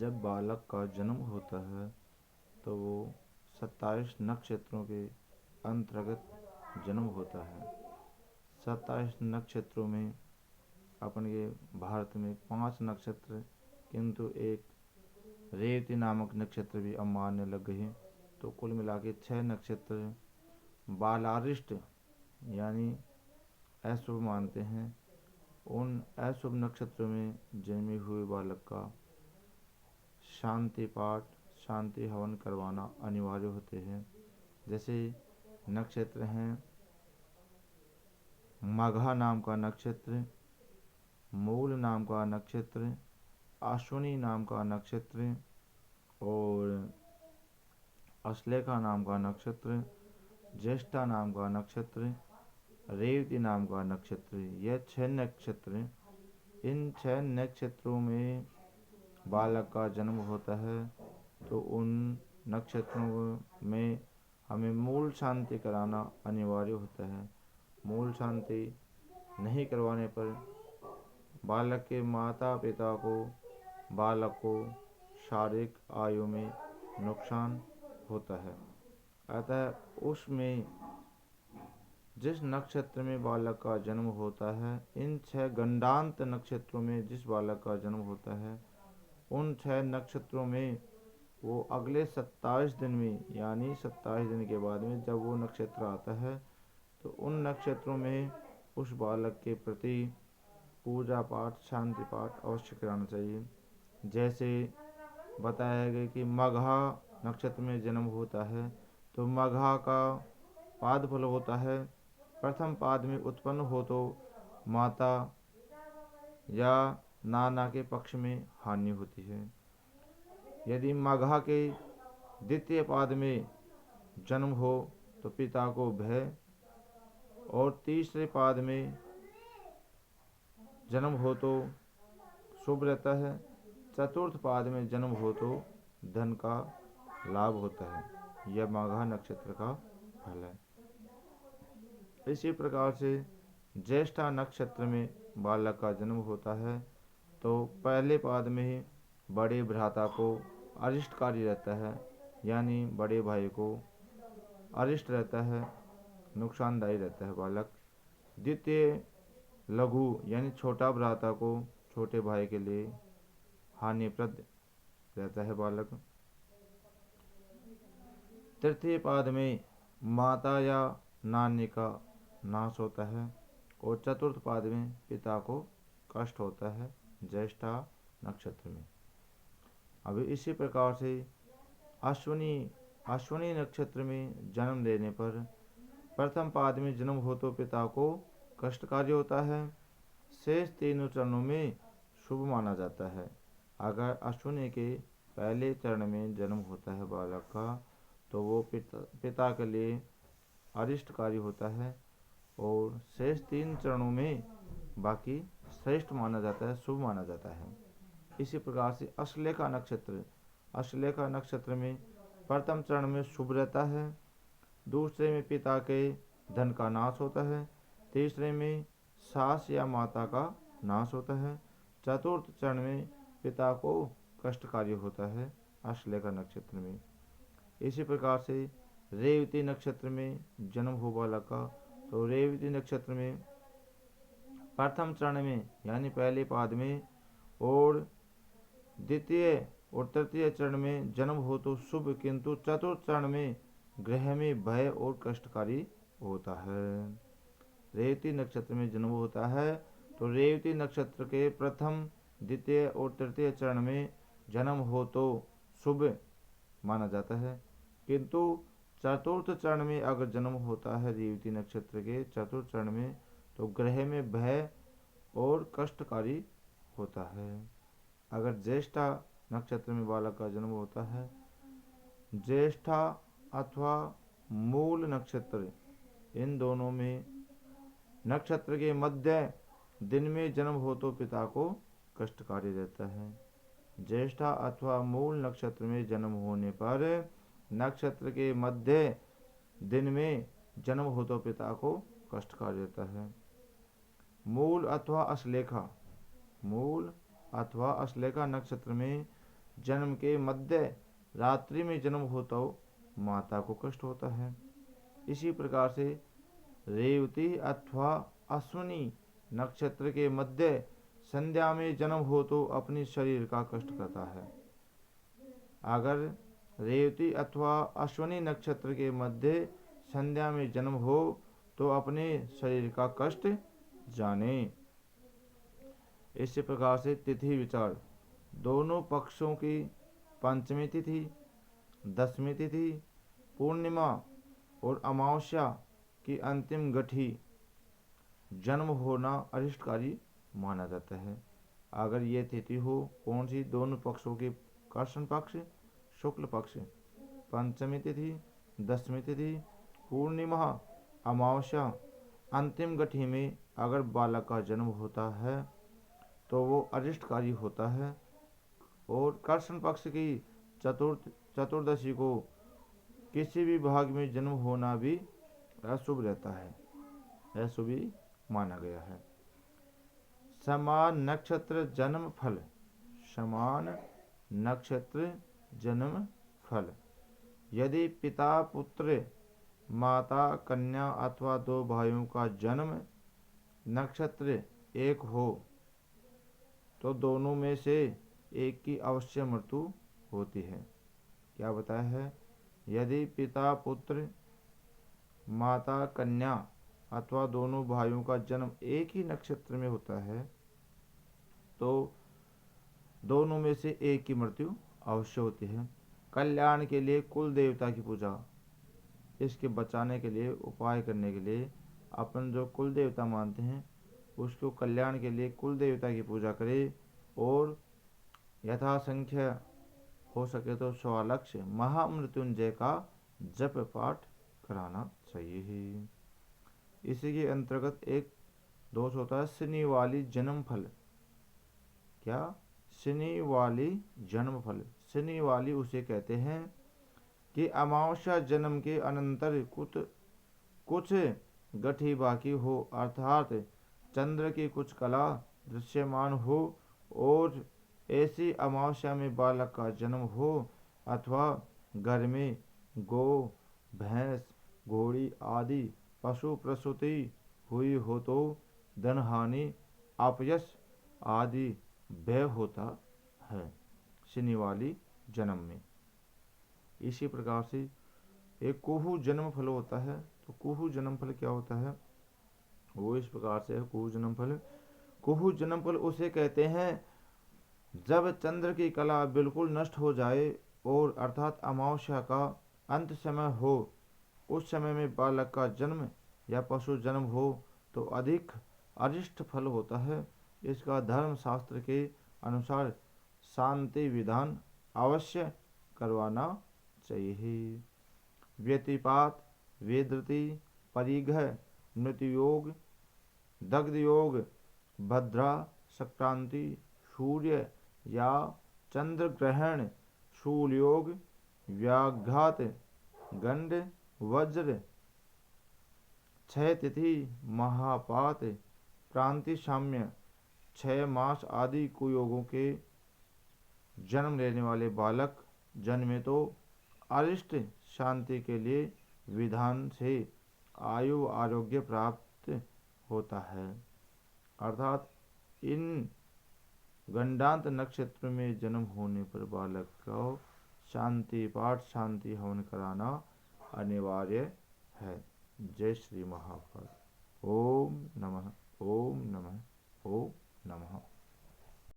जब बालक का जन्म होता है तो वो 27 नक्षत्रों के अंतर्गत जन्म होता है। 27 नक्षत्रों में अपन के भारत में 5 नक्षत्र, किंतु एक रेवती नामक नक्षत्र भी अब मानने लग गए हैं। तो कुल मिला के 6 नक्षत्र बालारिष्ट यानी अशुभ मानते हैं। उन अशुभ नक्षत्रों में जन्मे हुए बालक का शांति पाठ, शांति हवन करवाना अनिवार्य होते हैं। जैसे नक्षत्र हैं मघा नाम का नक्षत्र, मूल नाम का नक्षत्र, अश्विनी नाम का नक्षत्र और अश्लेषा नाम का नक्षत्र, ज्येष्ठा नाम का नक्षत्र, रेवती नाम का नक्षत्र। यह 6 नक्षत्र, इन 6 नक्षत्रों में बालक का जन्म होता है। तो उन नक्षत्रों में हमें मूल शांति कराना अनिवार्य होता है। मूल शांति नहीं करवाने पर बालक के माता पिता को, बालक को शारीरिक आयु में नुकसान होता है। अतः उसमें जिस नक्षत्र में बालक का जन्म होता है, इन 6 गंडांत नक्षत्रों में जिस बालक का जन्म होता है, उन 6 नक्षत्रों में वो अगले 27 दिन में, यानी 27 दिन के बाद में जब वो नक्षत्र आता है, तो उन नक्षत्रों में उस बालक के प्रति पूजा पाठ, शांति पाठ अवश्य कराना चाहिए। जैसे बताया गया कि मघा नक्षत्र में जन्म होता है तो मघा का पाद फल होता है। प्रथम पाद में उत्पन्न हो तो माता या नाना के पक्ष में हानि होती है। यदि मघा के द्वितीय पाद में जन्म हो तो पिता को भय, और तीसरे पाद में जन्म हो तो शुभ रहता है। चतुर्थ पाद में जन्म हो तो धन का लाभ होता है। यह माघा नक्षत्र का फल है। इसी प्रकार से ज्येष्ठा नक्षत्र में बालक का जन्म होता है तो पहले पाद में ही बड़े भ्राता को अरिष्टकारी रहता है, यानी बड़े भाई को अरिष्ट रहता है, नुकसानदायी रहता है बालक। द्वितीय लघु यानी छोटा भ्राता को छोटे भाई के लिए हानिप्रद रहता है बालक। तृतीय पाद में माता या नानी का नाश होता है और चतुर्थ पाद में पिता को कष्ट होता है ज्येष्ठा नक्षत्र में। अभी इसी प्रकार से अश्विनी नक्षत्र में जन्म लेने पर प्रथम पाद में जन्म हो तो पिता को कष्टकारी होता है। शेष तीनों चरणों में शुभ माना जाता है। अगर अश्विनी के पहले चरण में जन्म होता है बालक का तो वो पिता के लिए अरिष्टकारी होता है, और शेष 3 चरणों में बाकी श्रेष्ठ माना जाता है, शुभ माना जाता है। इसी प्रकार से अश्लेषा नक्षत्र में प्रथम चरण में शुभ रहता है, दूसरे में पिता के धन का नाश होता है, तीसरे में सास या माता का नाश होता है, चतुर्थ चरण में पिता को कष्टकारी होता है अश्लेषा नक्षत्र में। इसी प्रकार से रेवती नक्षत्र में जन्म हो बालक का तो रेवती नक्षत्र में प्रथम चरण में यानी पहले पाद में और द्वितीय और तृतीय चरण में जन्म हो तो शुभ, किंतु चतुर्थ चरण में ग्रह में भय और कष्टकारी होता है। रेवती नक्षत्र में जन्म होता है तो रेवती नक्षत्र के प्रथम, द्वितीय और तृतीय चरण में जन्म हो तो शुभ माना जाता है, किंतु चतुर्थ चरण में अगर जन्म होता है रेवती नक्षत्र के चतुर्थ चरण में तो ग्रह में भय और कष्टकारी होता है। अगर ज्येष्ठा नक्षत्र में बालक का जन्म होता है, ज्येष्ठा अथवा मूल नक्षत्र, इन दोनों में नक्षत्र के मध्य दिन में जन्म हो तो पिता को कष्टकारी रहता है। ज्येष्ठा अथवा मूल नक्षत्र में जन्म होने पर नक्षत्र के मध्य दिन में जन्म हो तो पिता को कष्टकारी रहता है। मूल अथवा अश्लेषा नक्षत्र में जन्म के मध्य रात्रि में जन्म हो तो माता को कष्ट होता है। इसी प्रकार से रेवती अथवा अश्विनी नक्षत्र के मध्य संध्या में जन्म हो तो अपने शरीर का कष्ट करता है। अगर रेवती अथवा अश्विनी नक्षत्र के मध्य संध्या में जन्म हो तो अपने शरीर का कष्ट जाने। इसी प्रकार से तिथि विचार। दोनों पक्षों की पंचमी तिथि, दसवीं तिथि, पूर्णिमा और अमावस्या की अंतिम गठी जन्म होना अरिष्टकारी माना जाता है। अगर ये तिथि हो कौन सी? दोनों पक्षों के कृष्ण पक्ष, शुक्ल पक्ष, पंचमी तिथि, दसवीं तिथि, पूर्णिमा, अमावस्या, अंतिम गठी में अगर बालक का जन्म होता है तो वो अरिष्टकारी होता है। और कृष्ण पक्ष की चतुर्दशी को किसी भी भाग में जन्म होना भी अशुभ रहता है, अशुभ ही माना गया है। समान नक्षत्र जन्म फल। समान नक्षत्र जन्म फल। यदि पिता पुत्र, माता कन्या अथवा दो भाइयों का जन्म नक्षत्र एक हो तो दोनों में से एक की अवश्य मृत्यु होती है। क्या बताया है? यदि पिता पुत्र, माता कन्या अथवा दोनों भाइयों का जन्म एक ही नक्षत्र में होता है तो दोनों में से एक की मृत्यु अवश्य होती है। कल्याण के लिए कुल देवता की पूजा। इसके बचाने के लिए, उपाय करने के लिए अपन जो कुल देवता मानते हैं उसको कल्याण के लिए कुल देवता की पूजा करें और यथासंख्य हो सके तो 100 लक्ष्य महामृत्युंजय का जप पाठ कराना चाहिए। इसी के अंतर्गत एक दोष होता है शनि वाली जन्म फल। क्या? शनि वाली जन्म फल। शनि वाली उसे कहते हैं कि अमावस्या जन्म के अनंतर कुछ गठी बाकी हो, अर्थात चंद्र की कुछ कला दृश्यमान हो और ऐसी अमावस्या में बालक का जन्म हो अथवा घर में गौ, भैंस, घोड़ी आदि पशु प्रसूति हुई हो तो धन हानि, अपयश आदि व्यय होता है शनि वाली जन्म में। इसी प्रकार से एक कुहू जन्म फल होता है। तो कुहू जन्म फल क्या होता है? वो इस प्रकार से है कुहू जन्म फल। कुहू जन्म फल उसे कहते हैं जब चंद्र की कला बिल्कुल नष्ट हो जाए और अर्थात अमावस्या का अंत समय हो, उस समय में बालक का जन्म या पशु जन्म हो तो अधिक अरिष्ट फल होता है। इसका धर्म शास्त्र के अनुसार शांति विधान अवश्य करवाना चाहिए। व्यतिपात, वेदृति, परिघ, मृत्यु योग, दग्ध योग, भद्रा संक्रांति, सूर्य या चंद्र ग्रहण, शूल योग, व्याघात, गंड, वज्र, क्षय तिथि, महापात, क्रांति साम्य, 6 मास आदि कुयोगों के जन्म लेने वाले बालक जन्मे तो अरिष्ट शांति के लिए विधान से आयु आरोग्य प्राप्त होता है। अर्थात इन गंडांत नक्षत्र में जन्म होने पर बालक को शांति पाठ, शांति हवन कराना अनिवार्य है। जय श्री महाकाल। ओम नमः